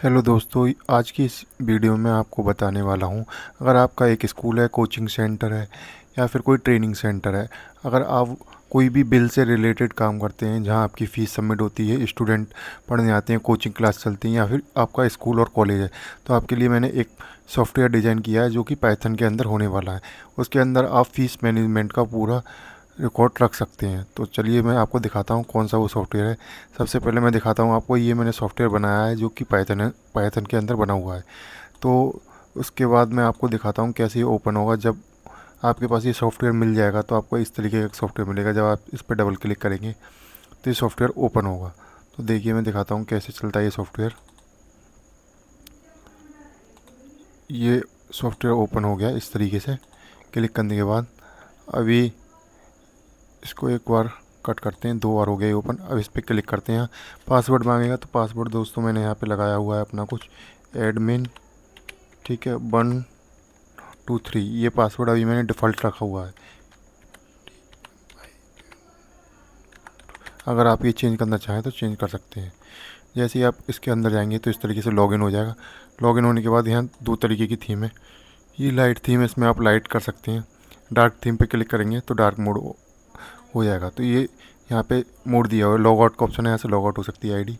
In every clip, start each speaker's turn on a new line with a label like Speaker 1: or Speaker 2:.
Speaker 1: Hello दोस्तों, आज की इस वीडियो में आपको बताने वाला हूँ। अगर आपका एक स्कूल है, कोचिंग सेंटर है या फिर कोई ट्रेनिंग सेंटर है, अगर आप कोई भी बिल से रिलेटेड काम करते हैं जहाँ आपकी फ़ीस सबमिट होती है, स्टूडेंट पढ़ने आते हैं, कोचिंग क्लास चलती हैं या फिर आपका स्कूल और कॉलेज है, तो आपके लिए मैंने एक सॉफ्टवेयर डिज़ाइन किया है जो कि पाइथन के अंदर होने वाला है। उसके अंदर आप फ़ीस मैनेजमेंट का पूरा रिकॉर्ड रख सकते हैं। तो चलिए मैं आपको दिखाता हूँ कौन सा वो सॉफ्टवेयर है। सबसे पहले मैं दिखाता हूँ आपको, ये मैंने सॉफ्टवेयर बनाया है जो कि पाइथन के अंदर बना हुआ है। तो उसके बाद मैं आपको दिखाता हूँ कैसे ये ओपन होगा। जब आपके पास ये सॉफ्टवेयर मिल जाएगा तो आपको इस तरीके का सॉफ्टवेयर मिलेगा। जब आप इस पर डबल क्लिक करेंगे तो ये सॉफ्टवेयर ओपन होगा। तो देखिए मैं दिखाता हूँ कैसे चलता है ये सॉफ्टवेयर। ये सॉफ्टवेयर ओपन हो गया इस तरीके से। क्लिक करने के बाद अभी इसको एक बार कट करते हैं, 2 बार हो गया ओपन। अब इस पर क्लिक करते हैं। पासवर्ड मांगेगा तो पासवर्ड दोस्तों मैंने यहाँ पे लगाया हुआ है अपना कुछ एडमिन, ठीक है, 123। ये पासवर्ड अभी मैंने डिफ़ॉल्ट रखा हुआ है। अगर आप ये चेंज करना चाहें तो चेंज कर सकते हैं। जैसे ही आप इसके अंदर जाएंगे तो इस तरीके से लॉगिन हो जाएगा। लॉगिन होने के बाद यहाँ 2 तरीके की थीम है। ये लाइट थीम है, इसमें आप लाइट कर सकते हैं। डार्क थीम पे क्लिक करेंगे तो डार्क मोड हो जाएगा। तो ये यहाँ पे मोड दिया हुआ है, लॉग आउट का ऑप्शन है, यहाँ से लॉग आउट हो सकती है आईडी।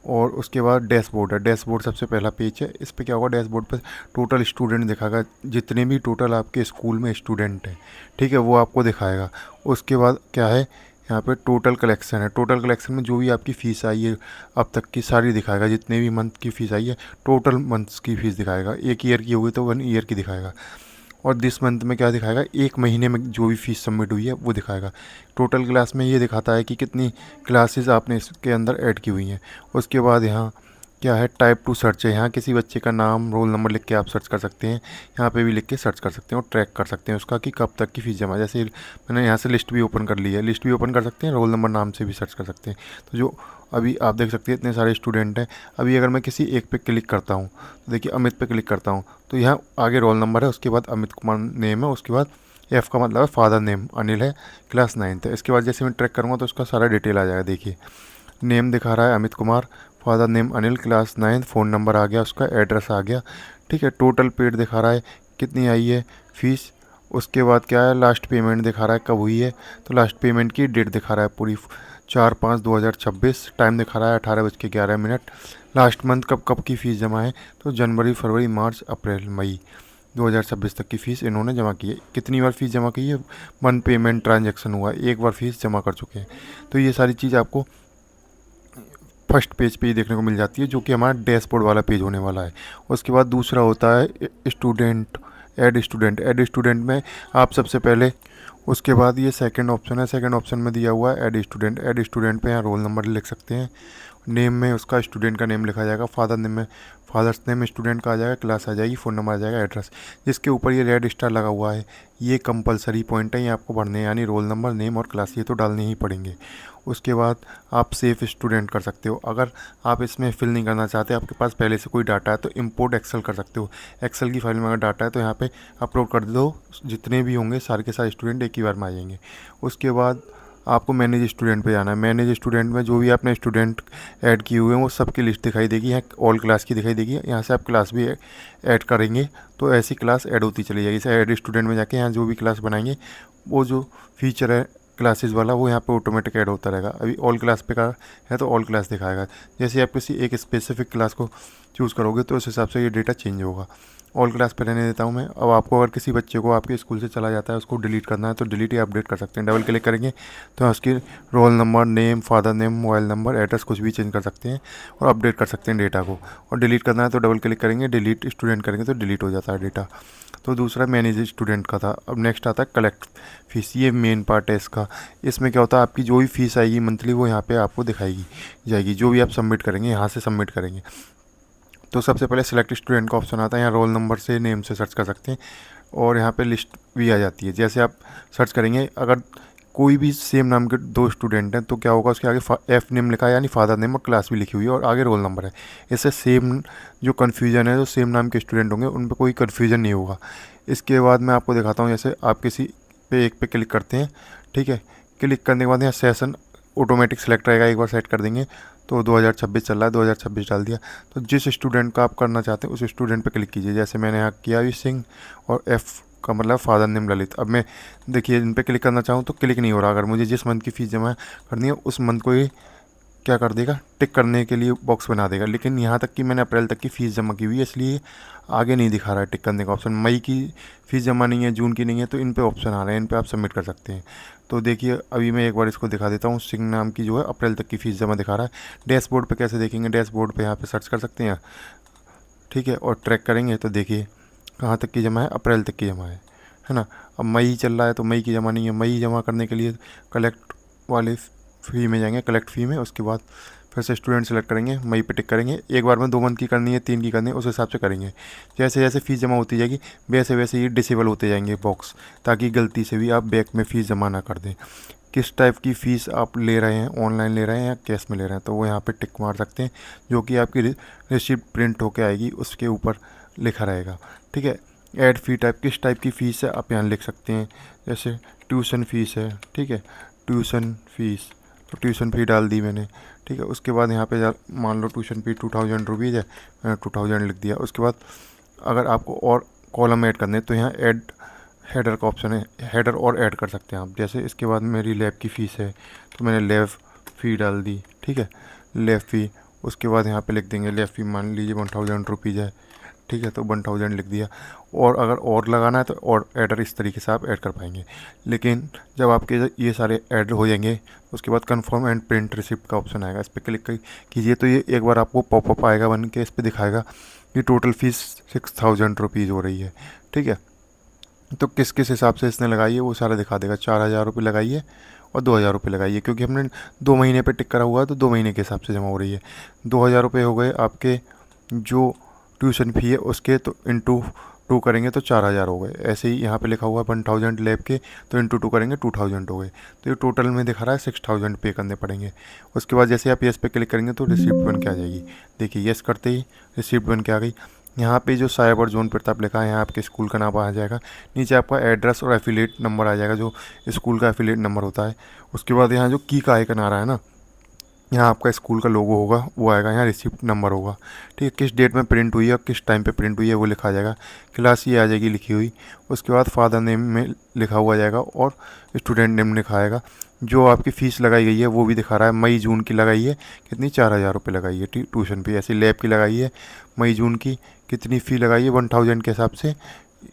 Speaker 1: और उसके बाद डैशबोर्ड है। डैशबोर्ड सबसे पहला पेज है। इस पे क्या होगा, डैशबोर्ड पे टोटल स्टूडेंट दिखाएगा, जितने भी टोटल आपके स्कूल में स्टूडेंट हैं, ठीक है, वो आपको दिखाएगा। उसके बाद क्या है, यहाँ पे टोटल कलेक्शन है। टोटल कलेक्शन में जो भी आपकी फ़ीस आई है अब तक की सारी दिखाएगा। जितने भी मंथ की फ़ीस आई है टोटल मंथ्स की फ़ीस दिखाएगा। एक ईयर की होगी तो 1 ईयर की दिखाएगा। और दिस मंथ में क्या दिखाएगा, एक महीने में जो भी फ़ीस सबमिट हुई है वो दिखाएगा। टोटल क्लास में ये दिखाता है कि कितनी क्लासेस आपने इसके अंदर ऐड की हुई हैं। उसके बाद यहाँ क्या है, टाइप टू सर्च है। यहाँ किसी बच्चे का नाम, रोल नंबर लिख के आप सर्च कर सकते हैं। यहाँ पे भी लिख के सर्च कर सकते हैं और ट्रैक कर सकते हैं उसका कि कब तक की फ़ीस जमा। जैसे मैंने यहाँ से लिस्ट भी ओपन कर ली है, लिस्ट भी ओपन कर सकते हैं, रोल नंबर नाम से भी सर्च कर सकते हैं। तो जो अभी आप देख सकते हैं इतने सारे स्टूडेंट हैं। अभी अगर मैं किसी एक पे क्लिक करता हूँ तो देखिए अमित पे क्लिक करता हूँ तो यहाँ आगे रोल नंबर है, उसके बाद अमित कुमार नेम है, उसके बाद एफ़ का मतलब है फादर नेम, अनिल है, क्लास 9th है। इसके बाद जैसे मैं ट्रैक करूँगा तो उसका सारा डिटेल आ जाएगा। देखिए नेम दिखा रहा है Amit Kumar, father name Anil, class 9th, phone number आ गया, उसका एड्रेस आ गया, ठीक है। टोटल पेड दिखा रहा है कितनी आई है फ़ीस। उसके बाद क्या है, लास्ट पेमेंट दिखा रहा है कब हुई है, तो लास्ट पेमेंट की डेट दिखा रहा है पूरी 4/5/2026। टाइम दिखा रहा है 18:11। लास्ट मंथ कब कब की फ़ीस जमा है, तो जनवरी, फरवरी, मार्च, अप्रैल, मई 2026 तक की फ़ीस इन्होंने जमा की है। कितनी बार फ़ीस जमा की है, 1 पेमेंट ट्रांजैक्शन हुआ है, एक बार फ़ीस जमा कर चुके हैं। तो ये सारी चीज़ आपको फर्स्ट पेज पे ही देखने को मिल जाती है, जो कि हमारा डैशबोर्ड वाला पेज होने वाला है। उसके बाद दूसरा होता है स्टूडेंट, ऐड स्टूडेंट में आप सबसे पहले, उसके बाद ये सेकंड ऑप्शन है। सेकंड ऑप्शन में दिया हुआ है ऐड स्टूडेंट पे यहाँ रोल नंबर लिख सकते हैं। नेम में उसका स्टूडेंट का नेम लिखा जाएगा, फादर नेम में फादर्स नेम स्टूडेंट का आ जाएगा, क्लास आ जाएगी, फ़ोन नंबर आ जाएगा, एड्रेस। जिसके ऊपर ये रेड स्टार लगा हुआ है ये कंपलसरी पॉइंट है, ये आपको भरने हैं, यानी रोल नंबर, नेम और क्लास ये तो डालने ही पड़ेंगे। उसके बाद आप सेव स्टूडेंट कर सकते हो। अगर आप इसमें फिल नहीं करना चाहते, आपके पास पहले से कोई डाटा है, तो इंपोर्ट एक्सेल कर सकते हो। एक्सेल की फाइल में अगर डाटा है तो यहाँ पे अपलोड कर दो, जितने भी होंगे सारे के सारे स्टूडेंट एक ही बार में आ जाएंगे। उसके बाद आपको मैनेज स्टूडेंट पे जाना है। मैनेज स्टूडेंट में जो भी आपने स्टूडेंट ऐड किए हुए हैं वो सबकी लिस्ट दिखाई देगी। यहाँ ऑल क्लास की दिखाई देगी, यहाँ से आप क्लास भी ऐड करेंगे तो ऐसी क्लास ऐड होती चली जाएगी। जैसे ऐड स्टूडेंट में जाके यहाँ जो भी क्लास बनाएंगे वो जो फीचर है क्लासेस वाला वो यहाँ पे ऑटोमेटिक ऐड होता रहेगा। अभी ऑल क्लास पे का है तो ऑल क्लास दिखाएगा। जैसे आप किसी एक स्पेसिफिक क्लास को चूज़ करोगे तो उस हिसाब से ये डेटा चेंज होगा। ऑल क्लास पे रहने देता हूँ मैं। अब आपको अगर किसी बच्चे को आपके स्कूल से चला जाता है उसको डिलीट करना है तो डिलीट या अपडेट कर सकते हैं। डबल क्लिक करेंगे तो उसकी roll number, name, father name, mobile number, address कुछ भी चेंज कर सकते हैं और अपडेट कर सकते हैं डेटा को। और डिलीट करना है तो डबल क्लिक करेंगे, डिलीट स्टूडेंट करेंगे तो डिलीट हो जाता है डेटा। तो दूसरा मैनेज स्टूडेंट का था। अब नेक्स्ट आता है कलेक्ट फ़ीस। ये मेन पार्ट है इसका। इसमें क्या होता है, आपकी जो भी फ़ीस आएगी मंथली वो यहाँ पे आपको दिखाएगी जाएगी, जो भी आप सबमिट करेंगे यहाँ से सबमिट करेंगे। तो सबसे पहले सिलेक्ट स्टूडेंट का ऑप्शन आता है, यहाँ रोल नंबर से, नेम से सर्च कर सकते हैं और यहाँ पे लिस्ट भी आ जाती है। जैसे आप सर्च करेंगे, अगर कोई भी सेम नाम के 2 स्टूडेंट हैं तो क्या होगा, उसके आगे एफ नेम लिखा है यानी फादर नेम और क्लास भी लिखी हुई है और आगे रोल नंबर है। इससे सेम जो कन्फ्यूजन है, जो सेम नाम के स्टूडेंट होंगे उन पर कोई कन्फ्यूजन नहीं होगा। इसके बाद मैं आपको दिखाता हूँ, जैसे आप किसी पे एक पे क्लिक करते हैं, ठीक है। क्लिक करने के बाद यहाँ सेशन ऑटोमेटिक सेलेक्ट रहेगा, एक बार सेट कर देंगे तो 2026 चल रहा है, 2026 डाल दिया। तो जिस स्टूडेंट का आप करना चाहते हैं उस स्टूडेंट पे क्लिक कीजिए। जैसे मैंने यहाँ किया भी सिंह, और एफ़ का मतलब फादर नेम ललित। अब मैं देखिए इन पे क्लिक करना चाहूँ तो क्लिक नहीं हो रहा। अगर मुझे जिस मंथ की फ़ीस जमा करनी है उस मंथ को ही क्या कर देगा, टिक करने के लिए बॉक्स बना देगा। लेकिन यहाँ तक कि मैंने अप्रैल तक की फ़ीस जमा की हुई है, इसलिए आगे नहीं दिखा रहा है टिक करने का ऑप्शन। मई की फ़ीस जमा नहीं है, जून की नहीं है, तो इन पे ऑप्शन आ रहे हैं, इन पे आप सबमिट कर सकते हैं। तो देखिए अभी मैं एक बार इसको दिखा देता हूँ। सिंह नाम की जो है अप्रैल तक की फ़ीस जमा दिखा रहा है। डैशबोर्ड पे कैसे देखेंगे, डैशबोर्ड पे यहाँ पे सर्च कर सकते हैं, ठीक है, और ट्रैक करेंगे तो देखिए कहाँ तक की जमा है, अप्रैल तक की जमा है ना। अब मई चल रहा है तो मई की जमा नहीं है। मई जमा करने के लिए कलेक्ट वाले फ़ी में जाएंगे, कलेक्ट फ़ी में, उसके बाद फिर से स्टूडेंट सेलेक्ट करेंगे, मई पे टिक करेंगे। एक बार में 2 मंथ की करनी है, 3 की करनी है, उस हिसाब से करेंगे। जैसे जैसे फ़ीस जमा होती जाएगी वैसे वैसे ये डिसेबल होते जाएंगे बॉक्स, ताकि गलती से भी आप बैंक में फ़ीस जमा ना कर दें। किस टाइप की फ़ीस आप ले रहे हैं, ऑनलाइन ले रहे हैं या कैश में ले रहे हैं, तो वो यहाँ पे टिक मार सकते हैं, जो कि आपकी रिसिप्ट प्रिंट होके आएगी, उसके ऊपर लिखा रहेगा, ठीक है। ऐड फ़ी टाइप, किस टाइप की फ़ीस है आप यहाँ लिख सकते हैं। जैसे ट्यूशन फ़ीस है, ठीक है, ट्यूशन फ़ीस, तो ट्यूशन फ़ी डाल दी मैंने, ठीक है। उसके बाद यहाँ पे मान लो ट्यूशन फ़ी 2000 रुपीज़ है, मैंने 2000 लिख दिया। उसके बाद अगर आपको और कॉलम ऐड करने तो यहाँ ऐड हेडर का ऑप्शन है, हेडर और ऐड कर सकते हैं आप। जैसे इसके बाद मेरी लैब की फ़ीस है तो मैंने लैब फ़ी डाल दी, ठीक है, लैब फ़ी। उसके बाद यहाँ पे लिख देंगे लैब फ़ी, मान लीजिए 1000 रुपीज़ है, ठीक है, तो 1000 लिख दिया। और अगर और लगाना है तो और एडर इस तरीके से आप ऐड कर पाएंगे। लेकिन जब आपके ये सारे ऐड हो जाएंगे उसके बाद कन्फर्म एंड प्रिंट रिसिप्ट का ऑप्शन आएगा, इस पर क्लिक कीजिए तो ये एक बार आपको पॉपअप आएगा बन के, इस पर दिखाएगा कि टोटल फ़ीस 6000 रुपीज़ हो रही है, ठीक है। तो किस किस हिसाब से इसने लगाई है वो सारा दिखा देगा। 4000 रुपये लगाइए और 2000 रुपये लगाइए, क्योंकि हमने 2 महीने पे टिक करा हुआ है तो 2 महीने के हिसाब से जमा हो रही है। 2000 रुपये हो गए आपके जो ट्यूशन फ़ी है उसके, तो इंटू 2 करेंगे तो 4000 हो गए। ऐसे ही यहाँ पे लिखा हुआ है 1000 लैब के, तो इंटू 2 करेंगे 2000 हो गए। तो ये टोटल में दिखा रहा है 6000 पे करने पड़ेंगे। उसके बाद जैसे आप येस पे क्लिक करेंगे तो रिसिप्ट बन के आ जाएगी। देखिए येस करते ही रिसिप्ट बन के आ गई। यहाँ पे जो साइबर जोन प्रताप लिखा है यहाँ आपके स्कूल का नाम आ जाएगा, नीचे आपका एड्रेस और एफिलिएट नंबर आ जाएगा, जो स्कूल का एफिलिएट नंबर होता है। उसके बाद यहाँ जो की का आइकन आ रहा है ना, यहाँ आपका स्कूल का लोगो होगा वो आएगा, यहाँ रिसिप्ट नंबर होगा, ठीक है। किस डेट में प्रिंट हुई है और किस टाइम पे प्रिंट हुई है वो लिखा जाएगा। क्लास ये आ जाएगी लिखी हुई। उसके बाद फादर नेम में लिखा हुआ जाएगा और स्टूडेंट नेम लिखा आएगा। जो आपकी फ़ीस लगाई गई है वो भी दिखा रहा है। मई जून की लगाई है कितनी, 4000 रुपये लगाई है ट्यूशन फ़ी। ऐसी लैब की लगाई है मई जून की, कितनी फ़ी लगाई है 1000 के हिसाब से,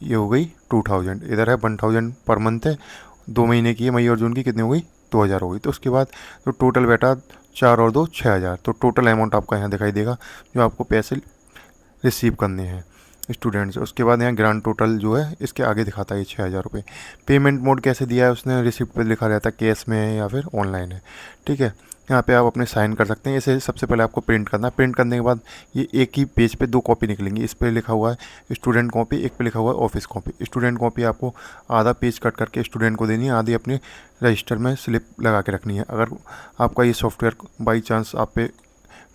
Speaker 1: ये हो गई 2000। इधर है 1000 पर मंथ है, 2 महीने की है, मई और जून की, कितनी हो गई 2000 हो गई। तो उसके बाद तो टोटल बैठा 4 और 2 6000। तो टोटल अमाउंट आपका यहाँ दिखाई देगा जो आपको पैसे रिसीव करने हैं स्टूडेंट से। उसके बाद यहाँ ग्रांड टोटल जो है इसके आगे दिखाता है 6000 रुपये। पेमेंट मोड कैसे दिया है उसने, रिसिप्ट पे लिखा रहता है कैश में है या फिर ऑनलाइन है, ठीक है। यहाँ पे आप अपने साइन कर सकते हैं। इसे सबसे पहले आपको प्रिंट करना है। प्रिंट करने के बाद ये एक ही पेज पे 2 कॉपी निकलेंगी। इस पर लिखा हुआ है स्टूडेंट कॉपी, एक पे लिखा हुआ है ऑफिस कॉपी। स्टूडेंट कॉपी आपको आधा पेज कट करके स्टूडेंट को देनी है, आधी अपने रजिस्टर में स्लिप लगा के रखनी है। अगर आपका ये सॉफ्टवेयर बाई चांस आप पे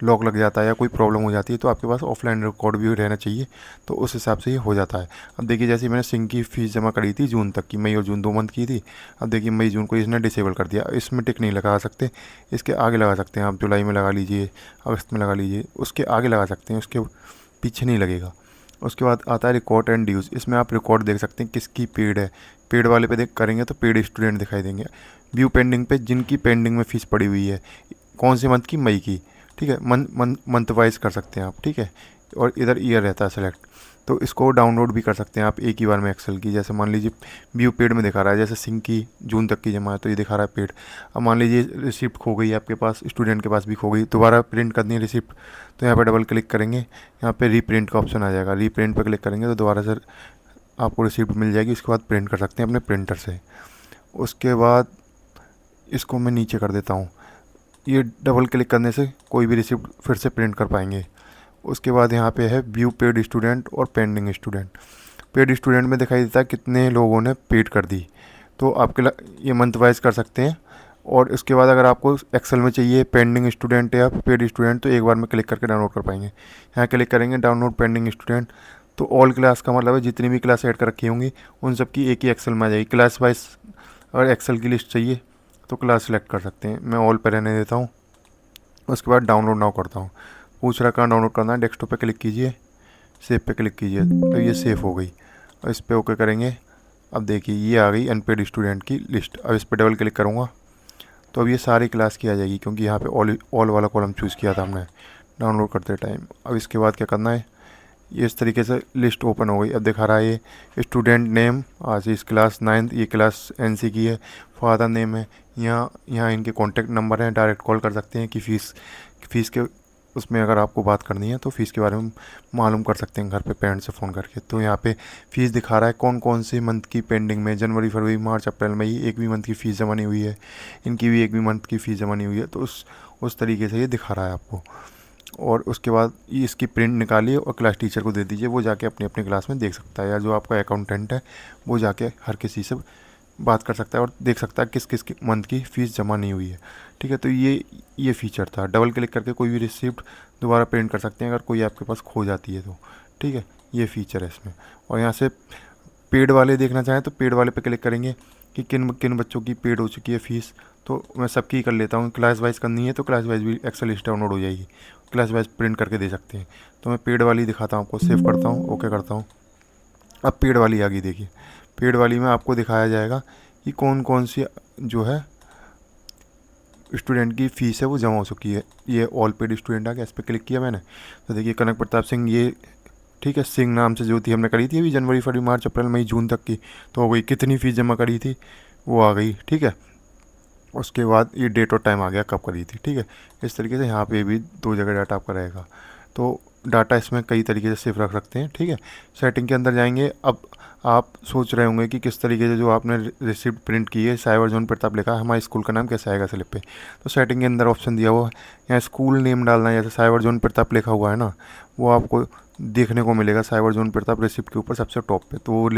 Speaker 1: लॉक लग जाता है या कोई प्रॉब्लम हो जाती है तो आपके पास ऑफलाइन रिकॉर्ड भी रहना चाहिए, तो उस हिसाब से ये हो जाता है। अब देखिए जैसे मैंने सिंह की फ़ीस जमा करी थी जून तक की, मई और जून 2 मंथ की थी। अब देखिए मई जून को इसने डिसेबल कर दिया, इसमें टिक नहीं लगा सकते, इसके आगे लगा सकते हैं आप। जुलाई में लगा लीजिए, अगस्त में लगा लीजिए, उसके आगे लगा सकते हैं, उसके पीछे नहीं लगेगा। उसके बाद आता है रिकॉर्ड एंड ड्यूज़। इसमें आप रिकॉर्ड देख सकते हैं किसकी पेड है। पेड वाले पे देख करेंगे तो पेड स्टूडेंट दिखाई देंगे। व्यू पेंडिंग पे जिनकी पेंडिंग में फ़ीस पड़ी हुई है, कौन से मंथ की, मई की, ठीक है। मंथ वाइज कर सकते हैं आप, ठीक है। और इधर ईयर रहता है सेलेक्ट, तो इसको डाउनलोड भी कर सकते हैं आप एक ही बार में एक्सेल की। जैसे मान लीजिए व्यू पेड में दिखा रहा है, जैसे सिंह की जून तक की जमा है तो ये दिखा रहा है पेड। अब मान लीजिए रिसिप्ट खो गई आपके पास, स्टूडेंट के पास भी खो गई, दोबारा प्रिंट करनी है रिसिप्ट, तो यहाँ पर डबल क्लिक करेंगे, यहाँ पे रीप्रिंट का ऑप्शन आ जाएगा। रीप्रिंट पर क्लिक करेंगे तो दोबारा से आपको रिसिप्ट मिल जाएगी। उसके बाद प्रिंट कर सकते हैं अपने प्रिंटर से। उसके बाद इसको मैं नीचे कर देता हूँ, ये डबल क्लिक करने से कोई भी रिसिप्ट फिर से प्रिंट कर पाएंगे। उसके बाद यहाँ पे है व्यू पेड स्टूडेंट और पेंडिंग स्टूडेंट। पेड स्टूडेंट में दिखाई देता है कितने लोगों ने पेड कर दी, तो आपके ये मंथ वाइज कर सकते हैं। और उसके बाद अगर आपको एक्सेल में चाहिए पेंडिंग स्टूडेंट या पेड स्टूडेंट तो एक बार में क्लिक करके डाउनलोड कर पाएंगे। यहाँ क्लिक करेंगे डाउनलोड पेंडिंग स्टूडेंट, तो ऑल क्लास का मतलब है जितनी भी क्लास ऐड कर रखी होंगी उन सब की एक ही एक्सेल में आ जाएगी। क्लास वाइज अगर एक्सेल की लिस्ट चाहिए तो क्लास सेलेक्ट कर सकते हैं। मैं ऑल पर रहने देता हूँ। उसके बाद डाउनलोड नाउ करता हूँ। पूछ रहा कहाँ डाउनलोड करना है, डेस्कटॉप पे क्लिक कीजिए, सेव पे क्लिक कीजिए, तो ये सेव हो गई और इस पर ओके करेंगे। अब देखिए ये आ गई अनपेड स्टूडेंट की लिस्ट। अब इस पर डबल क्लिक करूँगा तो अब ये सारी क्लास की आ जाएगी, क्योंकि यहाँ पे ऑल वाला कॉलम चूज़ किया था हमने डाउनलोड करते टाइम। अब इसके बाद क्या करना है, ये इस तरीके से लिस्ट ओपन हो गई। अब दिखा रहा है ये स्टूडेंट नेम, आज इस क्लास 9th, ये क्लास NC की है, फादर नेम है, यहाँ इनके कॉन्टैक्ट नंबर हैं, डायरेक्ट कॉल कर सकते हैं कि फ़ीस के उसमें अगर आपको बात करनी है तो फ़ीस के बारे में मालूम कर सकते हैं घर पे पेरेंट्स से फ़ोन करके। तो यहाँ पे फ़ीस दिखा रहा है कौन कौन से मंथ की पेंडिंग में, जनवरी, फरवरी, मार्च, अप्रैल, मई, एक भी मंथ की फ़ीस जमा नहीं हुई है, इनकी भी एक भी मंथ की फ़ीस जमा नहीं हुई है। तो उस तरीके से ये दिखा रहा है आपको। और उसके बाद ये इसकी प्रिंट निकालिए और क्लास टीचर को दे दीजिए, वो जाके अपनी अपनी क्लास में देख सकता है, या जो आपका अकाउंटेंट है वो जाके हर किसी से बात कर सकता है और देख सकता है किस किस की मंथ की फ़ीस जमा नहीं हुई है। ठीक है, तो ये फ़ीचर था। डबल क्लिक करके कोई भी रिसिप्ट दोबारा प्रिंट कर सकते हैं अगर कोई आपके पास खो जाती है तो। ठीक है, ये फ़ीचर है इसमें। और यहाँ से पेड वाले देखना चाहें तो पेड वाले पे क्लिक करेंगे कि किन किन बच्चों की पेड हो चुकी है फ़ीस। तो मैं सबकी कर लेता हूँ, क्लास वाइज करनी है तो क्लास वाइज भी एक्सेल लिस्ट डाउनलोड हो जाएगी, क्लास वाइज प्रिंट करके दे सकते हैं। तो मैं पेड वाली दिखाता हूँ आपको, सेव करता हूँ, ओके करता हूँ। अब पेड वाली आ गई, देखिए पेड वाली में आपको दिखाया जाएगा कि कौन कौन सी जो है स्टूडेंट की फ़ीस है वो जमा हो चुकी है। ये ऑल पेड स्टूडेंट आ गया, इस पर क्लिक किया मैंने तो देखिए कनक प्रताप सिंह, ये ठीक है, सिंह नाम से जो थी हमने करी थी अभी जनवरी, फरवरी, मार्च, अप्रैल, मई, जून तक की, तो हो गई। कितनी फ़ीस जमा करी थी वो आ गई। ठीक है, उसके बाद ये डेट और टाइम आ गया कब करी थी। ठीक है, इस तरीके से यहाँ पे भी 2 जगह डाटा आपका रहेगा। तो डाटा इसमें कई तरीके से सेव रख सकते हैं। ठीक है, सेटिंग के अंदर जाएंगे। अब आप सोच रहे होंगे कि किस तरीके से जो आपने रिसिप्ट प्रिंट की है साइबर जोन प्रताप लिखा है, हमारे स्कूल का नाम कैसे आएगा स्लिप पे। तो सेटिंग के अंदर ऑप्शन दिया हुआ है, यहाँ स्कूल नेम डालना है, जैसे साइबर जोन प्रताप लिखा हुआ है ना, वो आपको देखने को मिलेगा साइबर जोन प्रताप रिसिप्ट के ऊपर सबसे टॉप पे। तो वो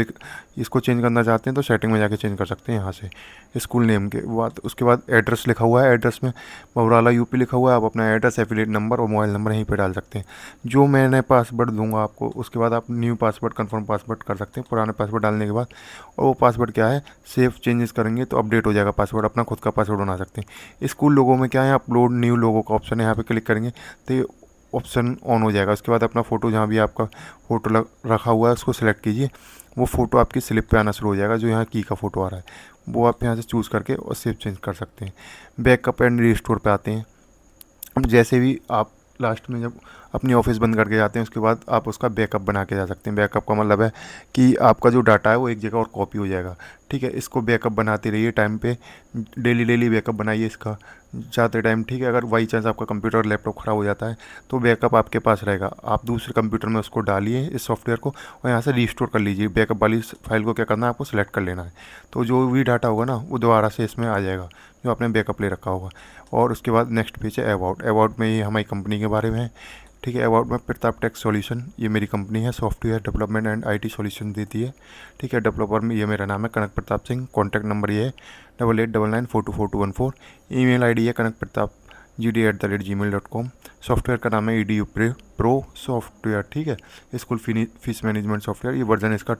Speaker 1: इसको चेंज करना चाहते हैं तो सेटिंग में जाके चेंज कर सकते हैं यहाँ से स्कूल नेम के बाद। उसके बाद एड्रेस लिखा हुआ है, एड्रेस में बबराला यूपी लिखा हुआ है, आप अपना एड्रेस, एफिलिएट नंबर और मोबाइल नंबर यहीं पे डाल सकते हैं। जो मैंने पासवर्ड दूंगा आपको, उसके बाद आप न्यू पासवर्ड, कन्फर्म पासवर्ड कर सकते हैं पुराने पासवर्ड डालने के बाद। और वो पासवर्ड क्या है, सेव चेंजेस करेंगे तो अपडेट हो जाएगा पासवर्ड, अपना खुद का पासवर्ड बना सकते हैं। स्कूल लोगों में क्या है, अपलोड न्यू लोगो का ऑप्शन है, यहाँ पे क्लिक करेंगे तो ये ऑप्शन ऑन हो जाएगा। उसके बाद अपना फ़ोटो, जहाँ भी आपका फ़ोटो रखा हुआ है उसको सिलेक्ट कीजिए, वो फ़ोटो आपकी स्लिप पे आना शुरू हो जाएगा। जो यहाँ की का फ़ोटो आ रहा है वो आप यहाँ से चूज़ करके और सेव चेंज कर सकते हैं। बैकअप एंड रिस्टोर पे आते हैं। अब जैसे भी आप लास्ट में जब अपनी ऑफिस बंद करके जाते हैं उसके बाद आप उसका बैकअप बना के जा सकते हैं। बैकअप का मतलब है कि आपका जो डाटा है वो एक जगह और कॉपी हो जाएगा। ठीक है, इसको बैकअप बनाते रहिए टाइम पे, डेली बैकअप बनाइए इसका जाते टाइम। ठीक है, अगर बाई चांस आपका कंप्यूटर लैपटॉप ख़राब हो जाता है तो बैकअप आपके पास रहेगा, आप दूसरे कंप्यूटर में उसको डालिए इस सॉफ्टवेयर को और यहाँ से रिस्टोर कर लीजिए। बैकअप वाली फाइल को क्या करना है, आपको सेलेक्ट कर लेना है, तो जो भी डाटा होगा ना वो दोबारा से इसमें आ जाएगा जो आपने बैकअप ले रखा होगा। और उसके बाद नेक्स्ट पेज है अबाउट में ये हमारी कंपनी के बारे में है। ठीक है, अबाउट में प्रताप टेक सॉल्यूशन, ये मेरी कंपनी है, software development and IT solution देती है। ठीक है, डेवलपर में ये मेरा नाम है कनक प्रताप सिंह, कॉन्टैक्ट नंबर ये है 8899424214, ईमेल ID है kanakpratapgd@gmail.com, सॉफ्टवेयर का नाम है EDU प्रो सॉफ्टवेयर। ठीक है, स्कूल फीस मैनेजमेंट सॉफ्टवेयर, ये वर्जन इसका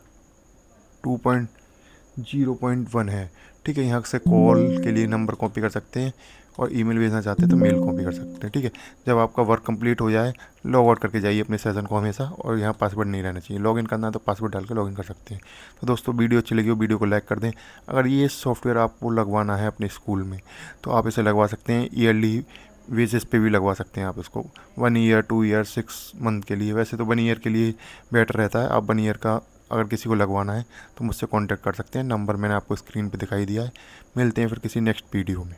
Speaker 1: 2.0.1 है। ठीक है, यहाँ से कॉल के लिए नंबर कॉपी कर सकते हैं और ईमेल भेजना चाहते हैं तो मेल कॉपी कर सकते हैं। ठीक है, जब आपका वर्क कंप्लीट हो जाए लॉग आउट करके जाइए अपने सेशन को हमेशा, और यहाँ पासवर्ड नहीं रहना चाहिए। लॉगिन करना है तो पासवर्ड डाल के लॉगिन कर सकते हैं। तो दोस्तों वीडियो अच्छी लगी हो वीडियो को लाइक कर दें। अगर ये सॉफ्टवेयर आपको लगवाना है अपने स्कूल में तो आप इसे लगवा सकते हैं, ईयरली बेसिस पे भी लगवा सकते हैं आप इसको, 1 ईयर 2 ईयर 6 मंथ के लिए। वैसे तो 1 ईयर के लिए बेटर रहता है, आप 1 ईयर का अगर किसी को लगवाना है तो मुझसे कांटेक्ट कर सकते हैं। नंबर मैंने आपको स्क्रीन पे दिखाई दिया है। मिलते हैं फिर किसी नेक्स्ट वीडियो में।